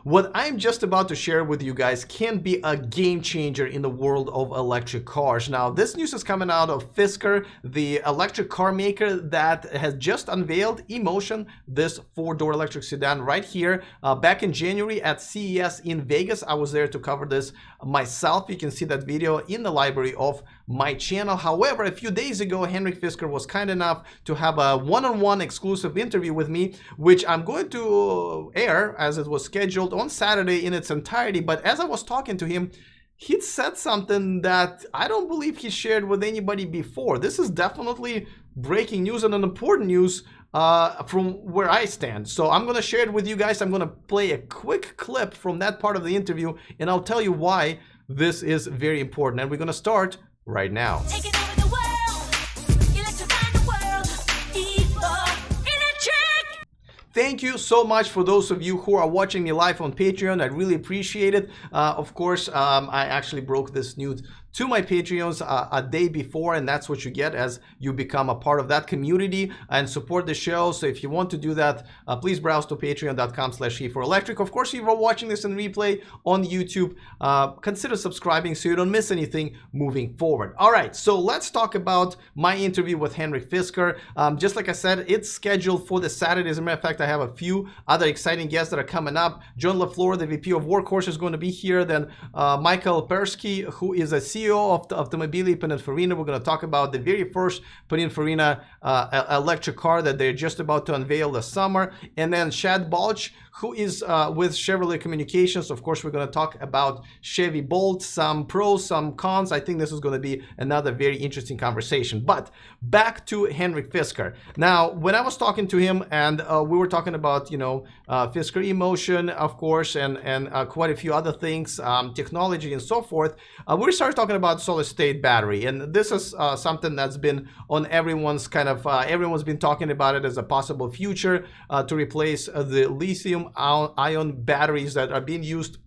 What I'm just about to share with you guys can be a game changer in the world of electric cars. Now, this news is coming out of Fisker, the electric car maker that has just unveiled Emotion, this four-door electric sedan right here, back in January at CES in Vegas. I was there to cover this myself. You can see that video in the library of my channel. However, a few days ago, Henrik Fisker was kind enough to have a one-on-one exclusive interview with me, which I'm going to air as it was scheduled on Saturday in its entirety. But as I was talking to him, he'd said something that I don't believe he shared with anybody before. This is definitely breaking news and an important news from where I stand. So I'm going to share it with you guys. I'm going to play a quick clip from that part of the interview, and I'll tell you why this is very important. And we're going to start right now. Taking over the world, electrifying the world, electric. Thank you so much for those of you who are watching me live on Patreon. I really appreciate it. Of course, I actually broke this news to my Patreons a day before, and that's what you get as you become a part of that community and support the show. So if you want to do that, please browse to patreon.com/E4Electric. Of course, if you're watching this in replay on YouTube, consider subscribing so you don't miss anything moving forward. All right, so let's talk about my interview with Henrik Fisker. Just like I said, it's scheduled for this Saturday. As a matter of fact, I have a few other exciting guests that are coming up. John LaFleur, the VP of Workhorse, is going to be here. Then Michael Persky, who is a CEO of the Automobili Pininfarina. We're going to talk about the very first Pininfarina electric car that they're just about to unveil this summer. And then Shad Balch, who is with Chevrolet Communications. Of course, we're going to talk about Chevy Bolt, some pros, some cons. I think this is going to be another very interesting conversation. But back to Henrik Fisker. Now, when I was talking to him, and we were talking about, Fisker Emotion, of course, and quite a few other things, technology and so forth, we started talking about solid state battery. And this is something that's been on everyone's everyone's been talking about it as a possible future to replace the lithium ion batteries that are being used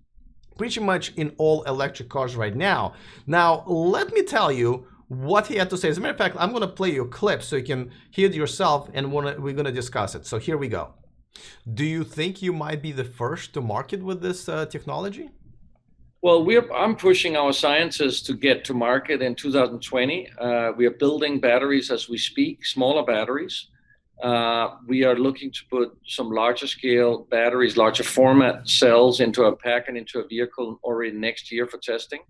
pretty much in all electric cars right now. Now, let me tell you what he had to say. As a matter of fact, I'm going to play you a clip so you can hear it yourself, and we're going to discuss it. So here we go. Do you think you might be the first to market with this technology? Well, I'm pushing our scientists to get to market in 2020. We are building batteries as we speak, smaller batteries. We are looking to put some larger scale batteries, larger format cells into a pack and into a vehicle already next year for testing.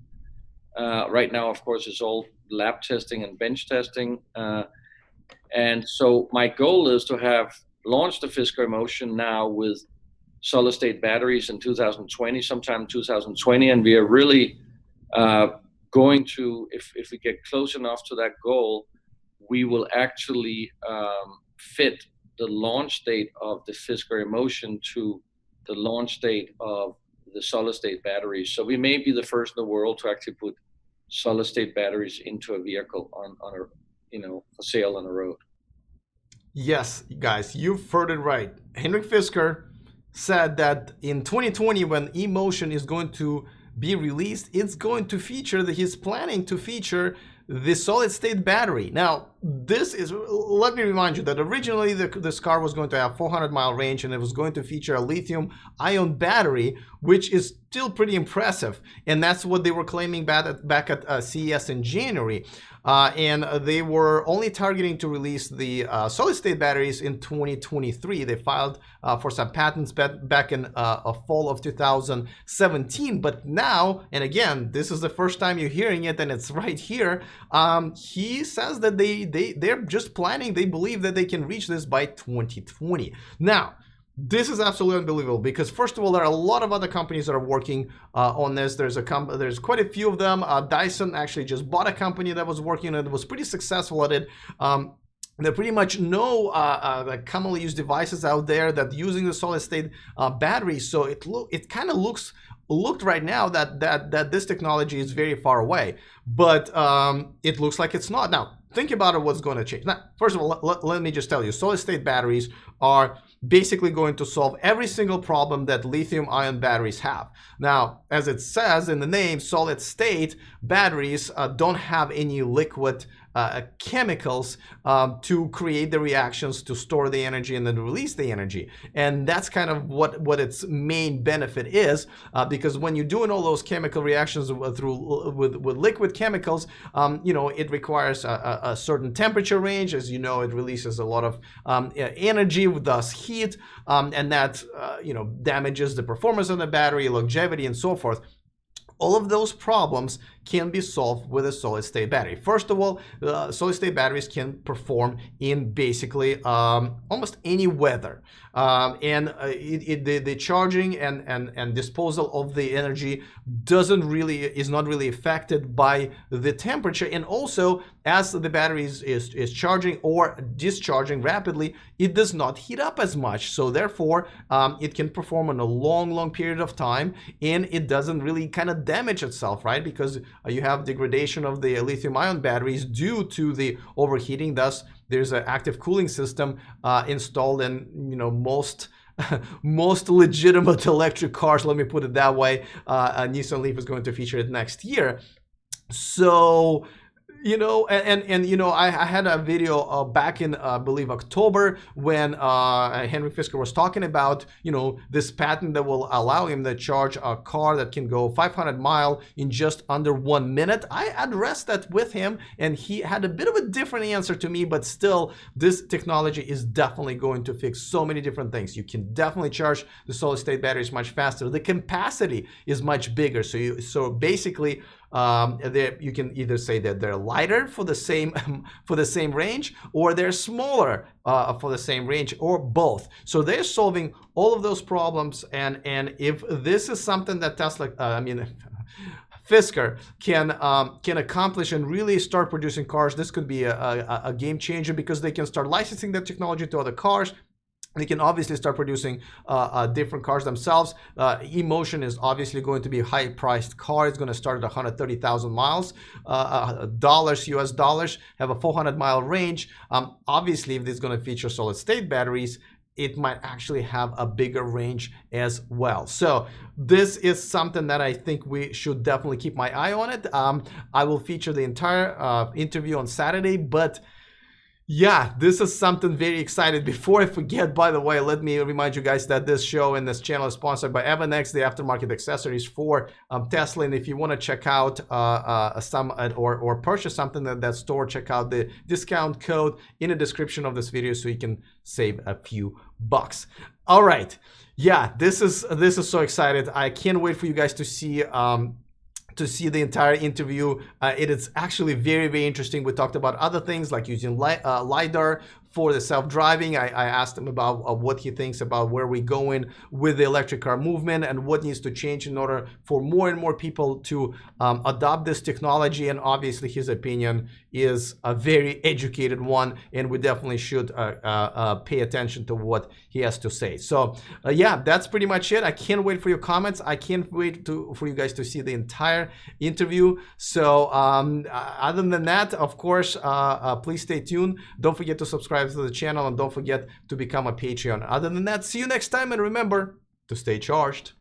Right now, of course, it's all lab testing and bench testing. And so my goal is to have launched the Fisker Emotion now with solid state batteries in 2020, sometime 2020. And we are really going to, if we get close enough to that goal, we will actually fit the launch date of the Fisker Emotion to the launch date of the solid state batteries. So we may be the first in the world to actually put solid state batteries into a vehicle on for sale on the road. Yes, guys, you've heard it right. Henrik Fisker said that in 2020, when Emotion is going to be released, it's going to feature, he's planning to feature the solid state battery. Now, this is, let me remind you that originally this car was going to have 400-mile range, and it was going to feature a lithium ion battery, which is still pretty impressive. And that's what they were claiming back at CES in January. And they were only targeting to release the solid state batteries in 2023. They filed for some patents back in fall of 2017. But now, and again, this is the first time you're hearing it, and it's right here. He says that they're just planning, they believe that they can reach this by 2020. Now, this is absolutely unbelievable because, first of all, there are a lot of other companies that are working on this. There's quite a few of them. Dyson actually just bought a company that was working on it, was pretty successful at it. There pretty much no commonly used devices out there that using the solid state battery. So it kind of looked right now that this technology is very far away, but it looks like it's not. Now, think about it, what's going to change. Now, first of all, let me just tell you, solid state batteries are basically going to solve every single problem that lithium ion batteries have. Now, as it says in the name, solid state batteries don't have any liquid chemicals to create the reactions, to store the energy and then release the energy. And that's kind of what its main benefit is, because when you're doing all those chemical reactions with liquid chemicals, it requires a certain temperature range. As you know, it releases a lot of energy, thus heat, and that damages the performance of the battery, longevity, and so forth. All of those problems can be solved with a solid-state battery. First of all, solid-state batteries can perform in basically almost any weather, and the charging and disposal of the energy is not really affected by the temperature. And also, as the battery is charging or discharging rapidly, it does not heat up as much. So therefore, it can perform on a long period of time, and it doesn't really kind of damage itself, right? Because you have degradation of the lithium-ion batteries due to the overheating. Thus, there's an active cooling system installed in most legitimate electric cars. Let me put it that way. Nissan Leaf is going to feature it next year. So I had a video back in I believe October when Henrik Fisker was talking about this patent that will allow him to charge a car that can go 500 miles in just under 1 minute. I addressed that with him, and he had a bit of a different answer to me, but still, this technology is definitely going to fix so many different things. You can definitely charge the solid-state batteries much faster. The capacity is much bigger, so basically, you can either say that they're lighter for the same range, or they're smaller for the same range, or both. So they're solving all of those problems, and if this is something that Fisker can accomplish and really start producing cars, this could be a game changer, because they can start licensing that technology to other cars. They can obviously start producing different cars themselves. Emotion is obviously going to be a high-priced car. It's going to start at 130,000 miles, US dollars, have a 400-mile range. Obviously, if this is going to feature solid-state batteries, it might actually have a bigger range as well. So this is something that I think we should definitely keep my eye on it. I will feature the entire interview on Saturday, but yeah, this is something very exciting. Before I forget, by the way, let me remind you guys that this show and this channel is sponsored by Evernex, the aftermarket accessories for Tesla. And if you want to check out or purchase something at that store, check out the discount code in the description of this video so you can save a few bucks. All right, yeah, this is so excited. I can't wait for you guys to see the entire interview. It is actually very interesting. We talked about other things like using LiDAR for the self-driving. I asked him about what he thinks about where we're going with the electric car movement and what needs to change in order for more and more people to adopt this technology. And obviously his opinion is a very educated one, and we definitely should pay attention to what he has to say. So yeah, that's pretty much it. I can't wait for your comments. I can't wait for you guys to see the entire interview. So other than that, of course, please stay tuned. Don't forget to subscribe to the channel, and don't forget to become a Patreon. Other than that, see you next time, and remember to stay charged.